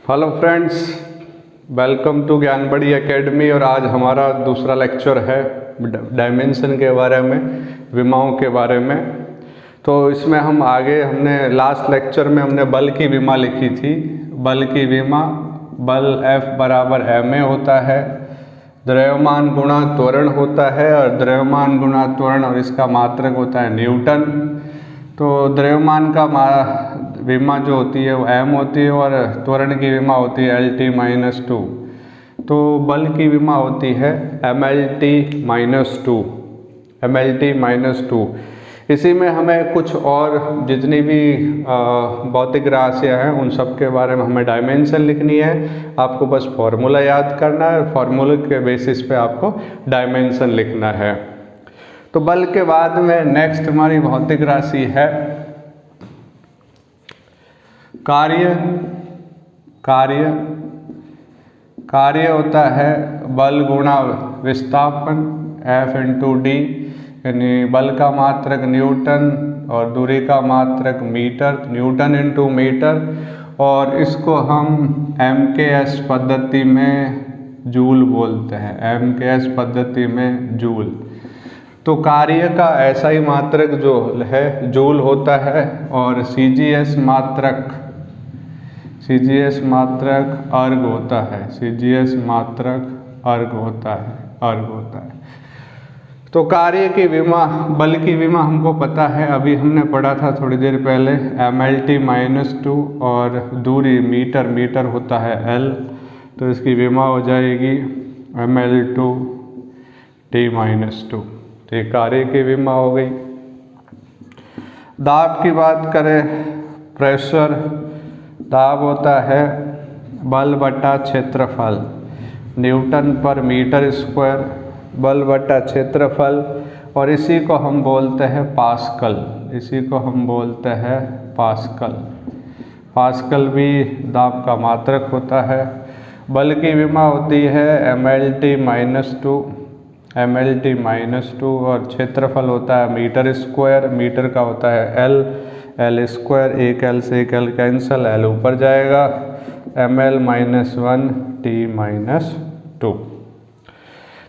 Hello friends, welcome to Gyanbadi academy. और आज हमारा दूसरा लेक्चर है डायमेंशन के बारे में, विमाओं के बारे में। तो इसमें हमने लास्ट लेक्चर में हमने बल की विमा लिखी थी। बल की विमा, बल F बराबर ma होता है, द्रव्यमान गुणा त्वरण होता है, और द्रव्यमान गुणा त्वरण और इसका मात्रक होता है न्यूटन। तो द्रव्यमान का विमा जो होती है वो m होती है और त्वरण की विमा होती है LT-2। तो बल की विमा होती है MLT-2। इसी में हमें कुछ और जितनी भी भौतिक राशियाँ हैं उन सब के बारे में हमें डायमेंशन लिखनी है। आपको बस फॉर्मूला याद करना है, फॉर्मूले के बेसिस पे आपको डायमेंशन लिखना है। तो बल के बाद में नेक्स्ट हमारी भौतिक राशि है कार्य। कार्य होता है बल गुणा विस्थापन F/d, यानी बल का मात्रक न्यूटन और दूरी का मात्रक मीटर, न्यूटन इंटू मीटर। और इसको हम MKS पद्धति में जूल बोलते हैं, MKS पद्धति में जूल। तो कार्य का ऐसा ही मात्रक जो है जूल होता है, और CGS मात्रक अर्ग होता है, CGS मात्रक अर्ग होता है। तो कार्य की विमा, बल की विमा हमको पता है, अभी हमने पढ़ा था थोड़ी देर पहले, MLT-2 और दूरी मीटर होता है L। तो इसकी विमा हो जाएगी ML/T-2। तो ये कार्य की विमा हो गई। दाब की बात करें, प्रेशर, दाब होता है बल बटा क्षेत्रफल, न्यूटन पर मीटर स्क्वायर, बल बटा क्षेत्रफल। और इसी को हम बोलते हैं पास्कल। पास्कल भी दाब का मात्रक होता है। बल की विमा होती है MLT-2 और क्षेत्रफल होता है मीटर स्क्वायर, मीटर का होता है L स्क्वायर, एक L से एक L कैंसल, L ऊपर जाएगा, ML-1T-2।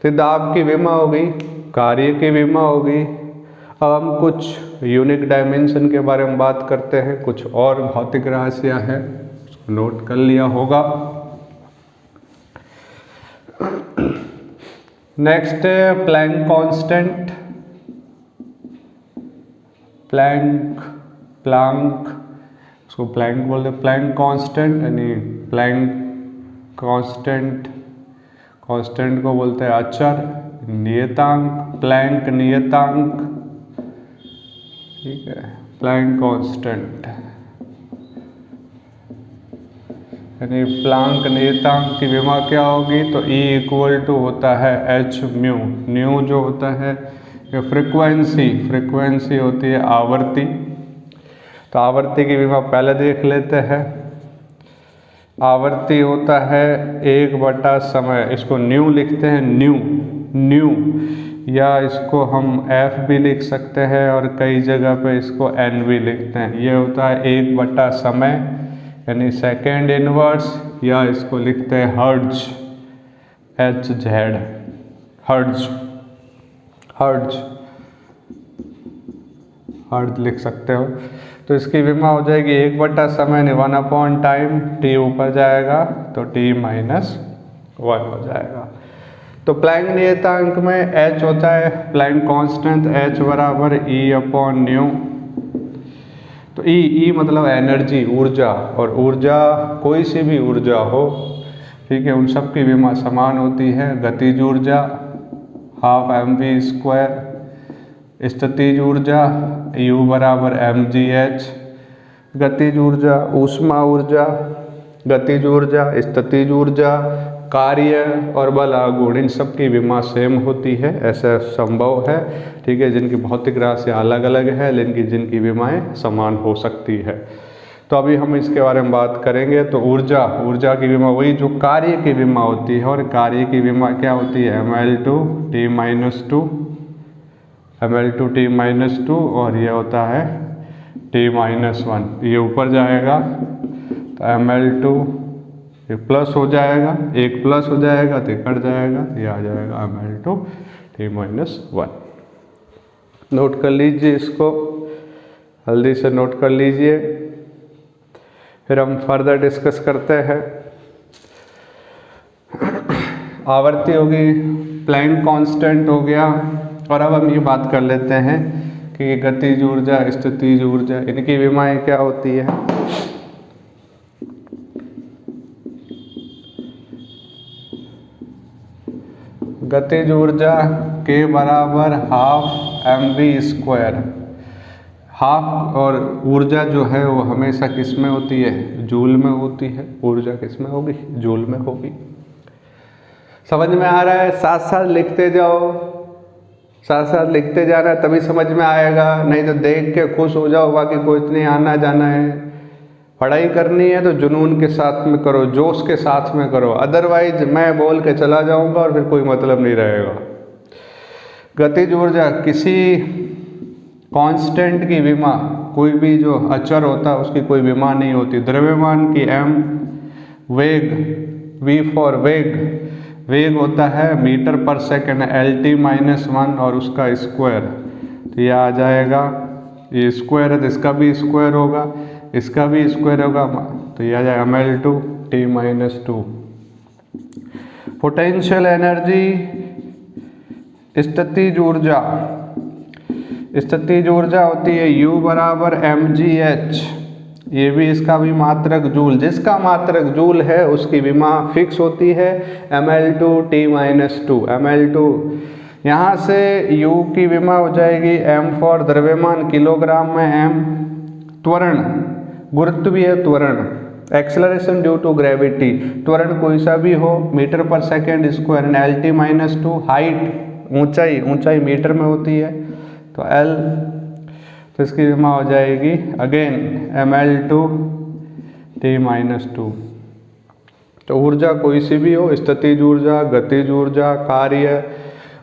तो दाब की विमा हो गई, कार्य की विमा हो गई। अब हम कुछ यूनिक डायमेंशन के बारे में बात करते हैं। कुछ और भौतिक राशियाँ हैं, उसको नोट कर लिया होगा। नेक्स्ट है प्लैंक कांस्टेंट। उसको प्लैंक बोलते हैं, प्लैंक कांस्टेंट, यानी प्लैंक कांस्टेंट को बोलते हैं अचर, नियतांक, प्लैंक नियतांक। ठीक है, प्लैंक कांस्टेंट यानी प्लैंक नियतांक की विमा क्या होगी? तो E होता है h/μ। न्यू जो होता है ये फ्रिक्वेंसी होती है आवर्ती। तो आवर्ती की विमा पहले देख लेते हैं। आवर्ती होता है 1 समय, इसको न्यू लिखते हैं, न्यू, या इसको हम F भी लिख सकते हैं और कई जगह पे इसको N भी लिखते हैं। ये होता है 1 समय, यानी सेकेंड इनवर्स, या इसको लिखते हैं हर्ट्ज, हर्ट्ज लिख सकते हो। तो इसकी विमा हो जाएगी 1 समय, 1 टाइम, T ऊपर जाएगा तो T-1 हो जाएगा। तो प्लैंक नियतांक में H होता है प्लैंक कांस्टेंट, H बराबर E/ν। तो E मतलब एनर्जी, ऊर्जा, और ऊर्जा कोई सी भी ऊर्जा हो, ठीक है, उन सब की विमा समान होती है। गतिज ऊर्जा 12mv², स्थितिज ऊर्जा U बराबर mgh। गतिज ऊर्जा, ऊष्मा ऊर्जा, गतिज ऊर्जा, स्थितिज ऊर्जा, कार्य और बल आघूर्ण, इन सब की विमा सेम होती है। ऐसा संभव है, ठीक है, जिनकी भौतिक राशियाँ अलग अलग है लेकिन जिनकी विमाएं समान हो सकती है। तो अभी हम इसके बारे में बात करेंगे। तो ऊर्जा की विमा वही जो कार्य की विमा होती है, और कार्य की विमा क्या होती है? ML/T-2, और ये होता है T-1, ये ऊपर जाएगा तो ML/T ये प्लस हो जाएगा, एक प्लस हो जाएगा तो कट जाएगा, ये आ जाएगा mL/T-1। नोट कर लीजिए इसको, जल्दी से नोट कर लीजिए, फिर हम फर्दर डिस्कस करते हैं। आवर्ती होगी, प्लैंक कांस्टेंट हो गया, और अब हम ये बात कर लेते हैं कि गतिज ऊर्जा, स्थितिज ऊर्जा, इनकी विमाएँ क्या होती है। गतिज ऊर्जा के बराबर हाफ mv²। हाफ और ऊर्जा जो है वो हमेशा किस में होती है, जूल में होती है। ऊर्जा किस में होगी, जूल में होगी। समझ में आ रहा है, साथ साथ लिखते जाओ, साथ साथ लिखते जाना तभी समझ में आएगा, नहीं तो देख के खुश हो जाओ, बाकी कुछ नहीं, आना जाना है। पढ़ाई करनी है तो जुनून के साथ में करो, जोश के साथ में करो, अदरवाइज मैं बोल के चला जाऊंगा और फिर कोई मतलब नहीं रहेगा। गतिज ऊर्जा किसी कांस्टेंट की विमा, कोई भी जो अचर होता है उसकी कोई विमा नहीं होती। द्रव्यमान की m, वेग v फॉर वेग, वेग होता है मीटर पर सेकंड LT-1 और उसका स्क्वायर, तो यह आ जाएगा, ये स्क्वायर है तो इसका भी स्क्वायर होगा, इसका भी स्क्वायर होगा, तो यह आ जाएगा mL/T-2। पोटेंशियल एनर्जी, स्थितिज ऊर्जा, स्थितिज ऊर्जा होती है U बराबर mgh, ये भी इसका भी मात्रक जूल, जिसका मात्रक जूल है उसकी विमा फिक्स होती है mL/T-2। mL2 यहाँ से U की विमा हो जाएगी m फॉर द्रव्यमान किलोग्राम में m, त्वरण, गुरुत्वीय त्वरण, एक्सेलरेशन ड्यू टू ग्रेविटी, त्वरण कोई सा भी हो, मीटर पर सेकेंड स्क्वायर, LT-2, हाइट, ऊंचाई, ऊंचाई मीटर में होती है तो L, तो इसकी विमा हो जाएगी अगेन mL/T-2। तो ऊर्जा कोई सी भी हो, स्थितिज ऊर्जा, गतिज ऊर्जा, कार्य।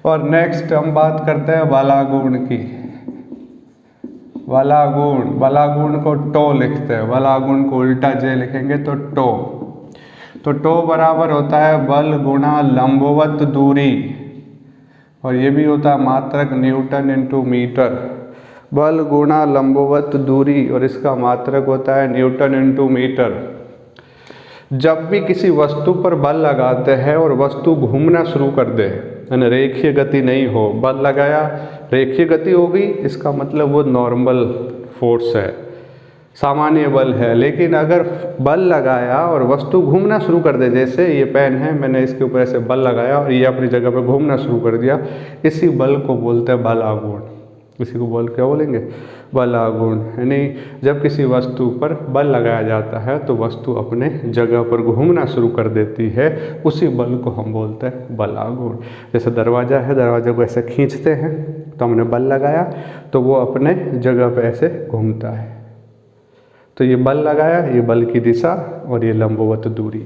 और नेक्स्ट हम बात करते हैं बलागुण की। बलागुण, बलागुण को टो लिखते हैं, बलागुण को उल्टा जे लिखेंगे तो टो। तो टो बराबर होता है बल गुणा लंबवत दूरी, और ये भी होता है मात्रक न्यूटन इंटू मीटर। बल गुणा लंबवत दूरी और इसका मात्रक होता है न्यूटन इंटू मीटर। जब भी किसी वस्तु पर बल लगाते हैं और वस्तु घूमना शुरू कर दे, यानी रेखीय गति नहीं हो, बल लगाया रेखीय गति होगी, इसका मतलब वो नॉर्मल फोर्स है, सामान्य बल है। लेकिन अगर बल लगाया और वस्तु घूमना शुरू कर दे, जैसे ये पेन है, मैंने इसके ऊपर ऐसे बल लगाया और ये अपनी जगह पर घूमना शुरू कर दिया, इसी बल को बोलते हैं बलागुण। इसी को बोल क्या बोलेंगे, बलागुण। यानी जब किसी वस्तु पर बल लगाया जाता है तो वस्तु अपने जगह पर घूमना शुरू कर देती है, उसी बल को हम बोलते हैं बलागुण। जैसे दरवाज़ा है, दरवाजे को ऐसे खींचते हैं तो हमने बल लगाया तो वो अपने जगह पर ऐसे घूमता है, तो ये बल लगाया, ये बल की दिशा और ये लंबवत दूरी।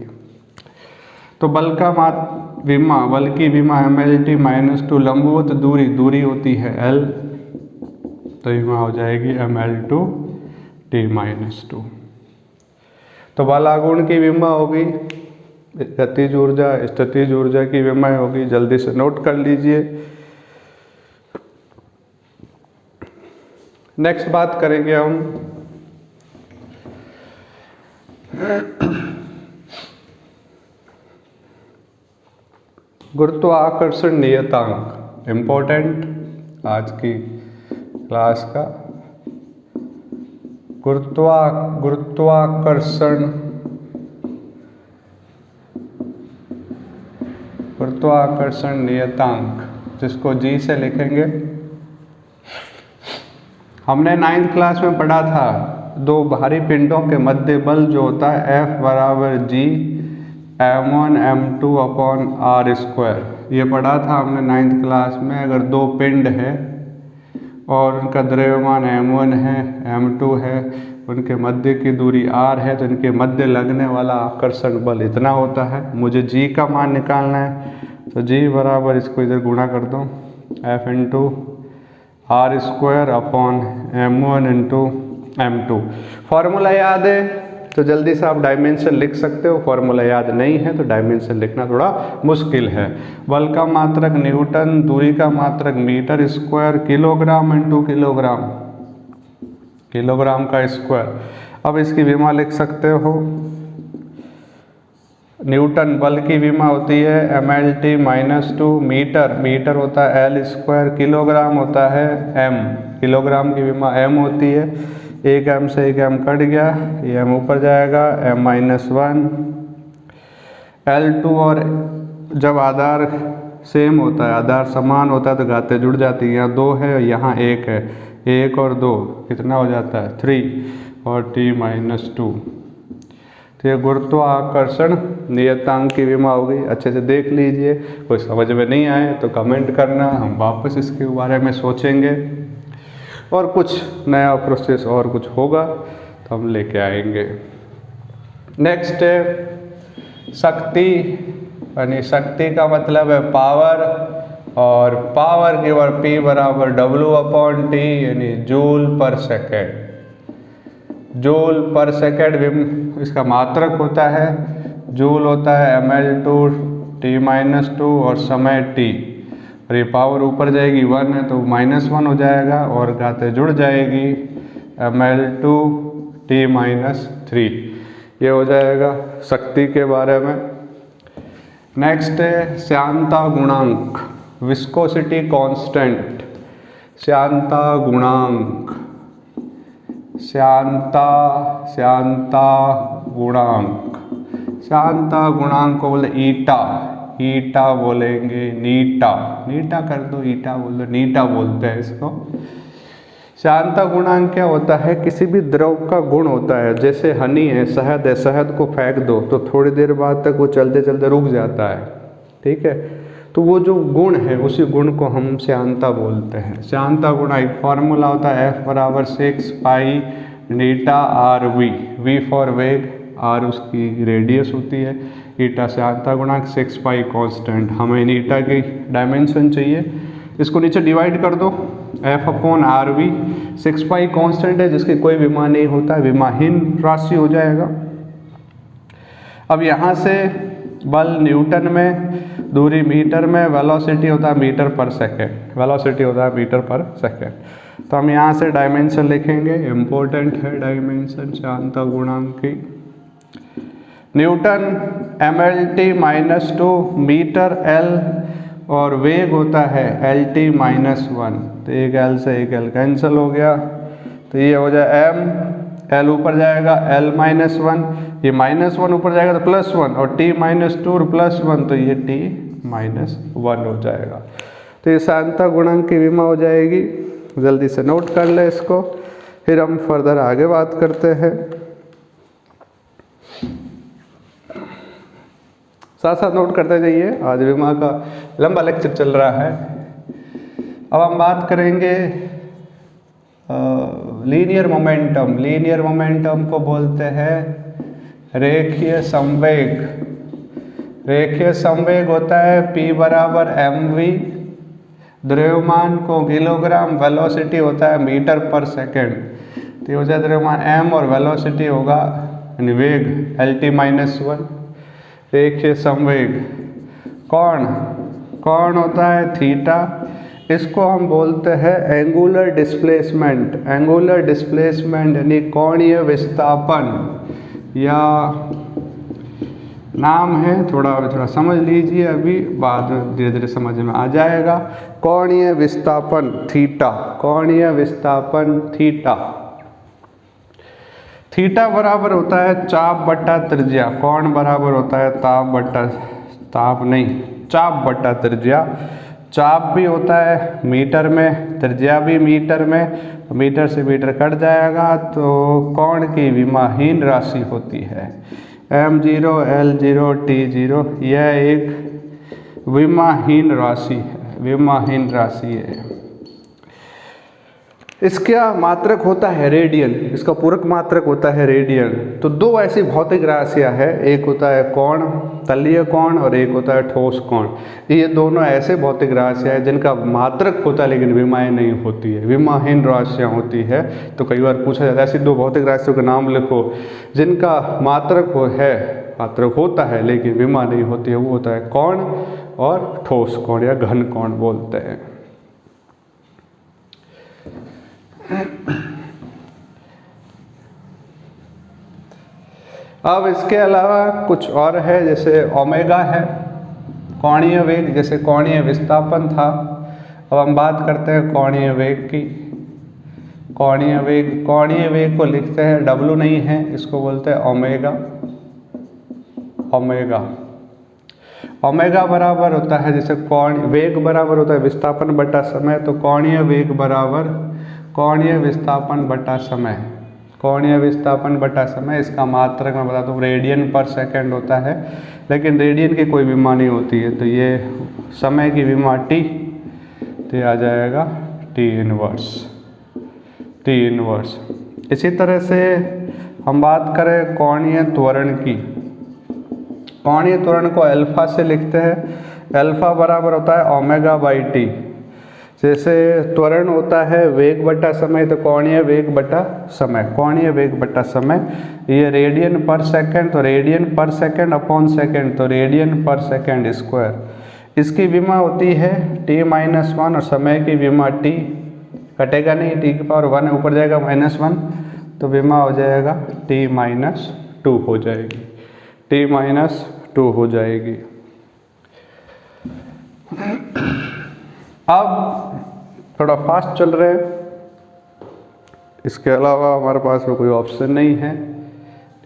तो बल का विमा, बल की विमा mL/T-2, लंबवत दूरी, दूरी होती है L, तो विमा हो जाएगी mL/T-2। तो बलागुण की विमा होगी, गतिज ऊर्जा, स्थितिज ऊर्जा की विमा होगी, जल्दी से नोट कर लीजिए। नेक्स्ट बात करेंगे हम गुरुत्वाकर्षण नियतांक, इम्पोर्टेंट आज की क्लास का। गुरुत्वाकर्षण नियतांक, जिसको G से लिखेंगे। हमने 9th क्लास में पढ़ा था, दो भारी पिंडों के मध्य बल जो होता है F बराबर G m1 m2 upon r², ये पढ़ा था हमने 9th क्लास में। अगर दो पिंड है और उनका द्रव्यमान m1 है, m2 है, उनके मध्य की दूरी r है, तो इनके मध्य लगने वाला आकर्षण बल इतना होता है। मुझे G का मान निकालना है, तो G बराबर, इसको इधर गुणा कर दो, F into r² upon m1 into m2। Formula याद है, तो जल्दी से आप डायमेंशन लिख सकते हो, फॉर्मूला याद नहीं है तो डायमेंशन लिखना थोड़ा मुश्किल है। बल का मात्रक न्यूटन, दूरी का मात्रक metre square, kilogram into kilogram, kilogram का स्क्वायर। अब इसकी विमा लिख सकते हो, न्यूटन बल की विमा होती है mLT -2, मीटर, मीटर होता है L स्क्वायर, किलोग्राम होता है M, किलोग्राम की विमा M होती है। एक M से एक M कट गया, ये M ऊपर जाएगा, M-1। L2 और जब आधार सेम होता है, आधार समान होता है तो घातें जुड़ जाती हैं। यहाँ 2 है, यहाँ 1 है, 1 और 2 कितना हो जाता है 3 और T-2। तो ये गुरुत्वाकर्षण नियतांक की विमा हो गई। अच्छे से देख लीजिए, कोई समझ में नहीं आए तो कमेंट करना, हम वापस इसके बारे में सोचेंगे और कुछ नया प्रोसेस और कुछ होगा तो हम लेके आएंगे। नेक्स्ट है शक्ति, यानी शक्ति का मतलब है पावर, और पावर की बार P बराबर W/T यानी जूल पर सेकेंड, जूल पर सेकेंड इसका मात्रक होता है, जूल होता है mL/T-2 और समय T, और ये पावर ऊपर जाएगी 1 है तो -1 हो जाएगा और घातें जुड़ जाएगी mL/T-3, ये हो जाएगा शक्ति के बारे में। नेक्स्ट है श्यानता गुणांक, विस्कोसिटी कांस्टेंट, श्यानता गुणांक, श्यानता गुणांक, श्यानता गुणांक को बोले ईटा, ईटा बोलेंगे, नीटा, नीटा कर दो, ईटा बोल दो, नीटा बोलते हैं इसको। श्यानता गुणांक क्या होता है, किसी भी द्रव का गुण होता है, जैसे हनी है, शहद को फेंक दो तो थोड़ी देर बाद तक वो चलते चलते रुक जाता है, ठीक है, तो वो जो गुण है उसी गुण को हम श्यानता बोलते हैं। श्यानता गुण एक फॉर्मूला होता है F बराबर 6 पाई नीटा RV, V फॉर वेग, R उसकी रेडियस होती है, ईटा श्यानता गुणांक, 6 पाई कांस्टेंट। हमें ईटा की डायमेंशन चाहिए, इसको नीचे डिवाइड कर दो, F/RV, 6 पाई कांस्टेंट है जिसकी कोई विमा नहीं होता, विमाहीन राशि हो जाएगा। अब यहाँ से बल न्यूटन में, दूरी मीटर में, वेलोसिटी होता है मीटर पर सेकेंड, वेलोसिटी होता है मीटर पर सेकेंड। तो हम यहाँ से डायमेंशन लिखेंगे, इम्पोर्टेंट है डायमेंशन श्यानता गुणांक की। न्यूटन mLT-2, मीटर L, और वेग होता है LT-1, तो एक L से एक L कैंसिल हो गया, तो ये हो जाए M, L ऊपर जाएगा L-1, ये -1 ऊपर जाएगा तो +1, और T-2 और +1 तो ये T-1 हो जाएगा। तो ये श्यानता गुणांक की विमा हो जाएगी, जल्दी से नोट कर ले इसको, फिर हम फर्दर आगे बात करते हैं। साथ साथ नोट करते जाइए, आज विमा का लंबा लेक्चर चल रहा है। अब हम बात करेंगे लीनियर मोमेंटम। लीनियर मोमेंटम को बोलते हैं रेखीय संवेग। रेखीय संवेग होता है P बराबर mv, द्रव्यमान को किलोग्राम, वेलोसिटी होता है मीटर पर सेकेंड, तो ये हो जाए द्रव्यमान m और वेलोसिटी होगा यानी वेग LT-1। रेखीय संवेग, कोण होता है थीटा, इसको हम बोलते हैं एंगुलर डिस्प्लेसमेंट। एंगुलर डिस्प्लेसमेंट यानी कोणीय विस्थापन, या नाम है, थोड़ा समझ लीजिए, अभी बाद में धीरे धीरे समझ में आ जाएगा। कोणीय विस्थापन थीटा, कोणीय विस्थापन थीटा, थीटा बराबर होता है चाप बट्टा त्रिज्या। कोण बराबर होता है चाप बट्टा त्रिज्या। चाप भी होता है मीटर में, त्रिज्या भी मीटर में, मीटर से मीटर कट जाएगा तो कोण की विमाहीन राशि होती है m0, L0, T0, यह एक विमाहीन राशि है, विमाहीन राशि है। इसका मात्रक होता है रेडियन, इसका पूरक मात्रक होता है रेडियन। तो दो ऐसी भौतिक राशियाँ हैं, एक होता है कोण, तलीय कोण, और एक होता है ठोस कोण। ये दोनों ऐसे भौतिक राशियाँ हैं जिनका मात्रक होता है लेकिन विमाएँ नहीं होती है, विमाहीन राशियाँ होती है। तो कई बार पूछा जाता है ऐसी दो भौतिक राशियों के नाम लिखो जिनका मात्रक होता है लेकिन विमा नहीं होती है। वो होता है कोण और ठोस कोण या घन कोण बोलते हैं। अब इसके अलावा कुछ और है, जैसे ओमेगा है, कोणीय वेग, जैसे कोणीय विस्थापन था। अब हम बात करते हैं कोणीय वेग की। कोणीय वेग को लिखते हैं, W नहीं है, इसको बोलते हैं ओमेगा। ओमेगा बराबर होता है, जैसे वेग बराबर होता है विस्थापन बटा समय, तो कोणीय वेग बराबर कोणीय विस्थापन बटा समय। इसका मात्रक मैं बता दूँ रेडियन पर सेकंड होता है, लेकिन रेडियन की कोई विमा नहीं होती है। तो ये समय की विमा T, तो ये आ जाएगा T इनवर्स। इसी तरह से हम बात करें कोणीय त्वरण की। कोणीय त्वरण को अल्फा से लिखते हैं, अल्फा बराबर होता है ओमेगा बाई टी। जैसे त्वरण होता है वेग बटा समय, तो कोणीय वेग बटा समय, ये रेडियन पर सेकंड, तो रेडियन पर सेकंड अपॉन सेकंड, तो रेडियन पर सेकंड स्क्वायर। इसकी विमा होती है T-1 और समय की विमा T कटेगा नहीं, T की पावर 1 ऊपर जाएगा -1, तो विमा हो जाएगा T-2 हो जाएगी, T-2 हो जाएगी। अब थोड़ा फास्ट चल रहे हैं, इसके अलावा हमारे पास में कोई ऑप्शन नहीं है।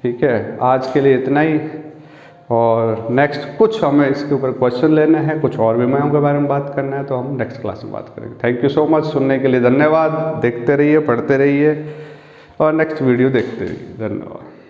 ठीक है, आज के लिए इतना ही, और नेक्स्ट कुछ हमें इसके ऊपर क्वेश्चन लेने हैं, कुछ और विमाओं के बारे में बात करना है, तो हम नेक्स्ट क्लास में बात करेंगे। थैंक यू सो मच, सुनने के लिए धन्यवाद। देखते रहिए, पढ़ते रहिए और नेक्स्ट वीडियो देखते रहिए। धन्यवाद।